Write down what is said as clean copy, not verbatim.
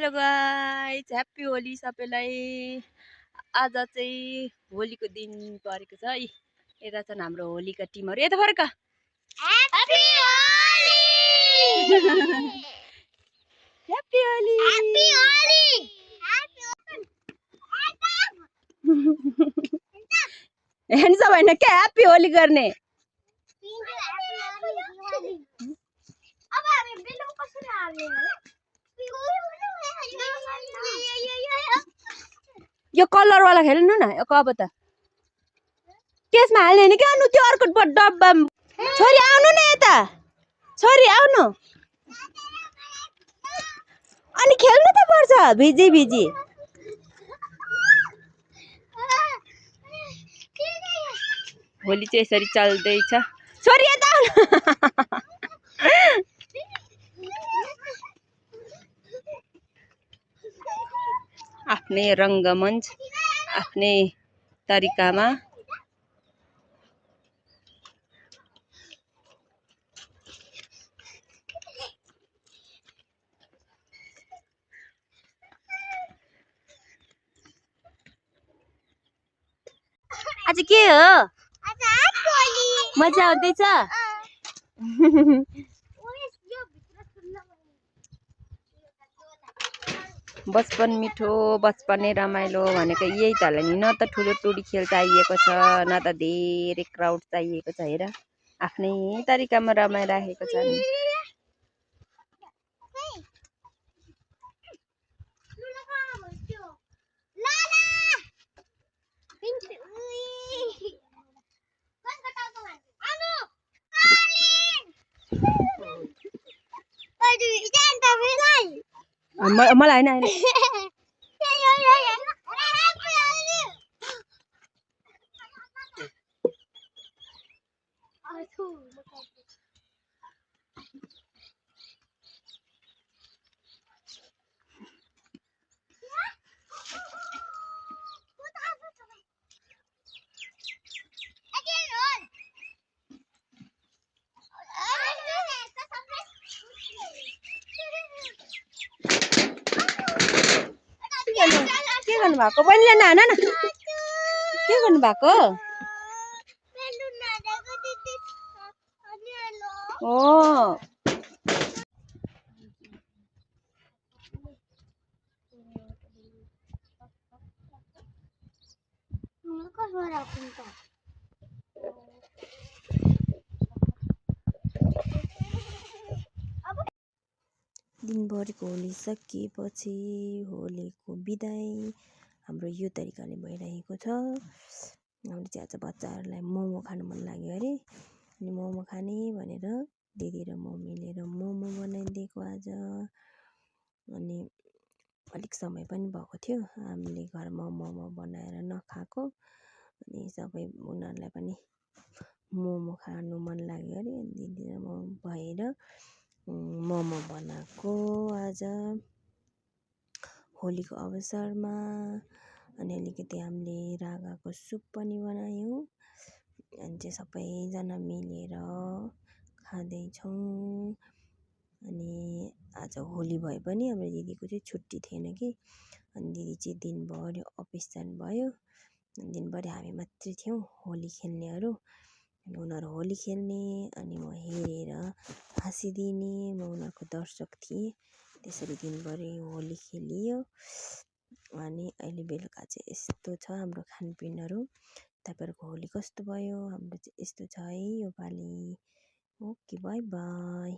Hello guys, happy Holi सबैलाई। आज चाहिँ होलीको दिन परेको छ है। यता छन् हाम्रो होलीका टिमहरु। यता फर्क। Happy Holi happy Holi happy Holi हैन हैन के ह्याप्पी होली गर्ने। अब हामी बेलुका कसरी हाल्ने हो? यो कलर वाला खेल्नु न। अब त त्यसमा हाल्ने हैन के अनु त्यो अर्को डब्बा। छोरी आउनु न यता। छोरी आउनु। अनि खेल्नु त पर्छ भिजी भिजी। होली चाहिँ यसरी चल्दैछ। छोरी यता आउनु। आफ्नै रङ्गमञ्च आफ्नै तरिकामा आज के हो? मजा आउँदैछ? बचपन मिठो बचपनै रमाइलो भनेको यही त होला नि। न त ठुलो टोडी खेल चाहिएको छ न त धेरै क्राउड चाहिएको छ। हेर आफ्नै तरिकामा रमाइराखेको छ नि। मलाई हैन के गर्नु भएको? बहिनीले नान न। के गर्नु भएको? ओ दिनभरिको होली सकिएपछि होलीको बिदाई हाम्रो यो तरिकाले भइरहेको छ। हामीले चाहिँ आज बच्चाहरूलाई मोमो खानु मन लाग्यो अरे। अनि मोमो खाने भनेर दिदी र म मिलेर मोमो बनाइदिएको आज। अनि अलिक समय पनि भएको थियो हामीले घरमा मोमो बनाएर नखाएको। अनि सबै उनीहरूलाई पनि मोमो खानु मन लाग्यो अरे। दिदी र म भएर मोमो बनाएको आज होलीको अवसरमा। अनि अलिकति हामीले रागाको सुप पनि बनायौँ। अनि चाहिँ सबैजना मिलेर खाँदैछौँ। अनि आज होली भए पनि हाम्रो दिदीको चाहिँ छुट्टी थिएन कि। अनि दिदी चाहिँ दिनभरि अफिस जानुभयो। दिनभरि हामी मात्रै थियौँ होली खेल्नेहरू। अनि उनीहरू होली खेल्ने अनि म हेरेर हाँसिदिने, म उनीहरूको दर्शक थिएँ। त्यसरी दिनभरि होली खेलियो। अनि अहिले बेलुका चाहिँ यस्तो छ हाम्रो खानपिनहरू। तपाईँहरूको होली कस्तो भयो? हाम्रो चाहिँ यस्तो छ है योपालि। Okay, by by.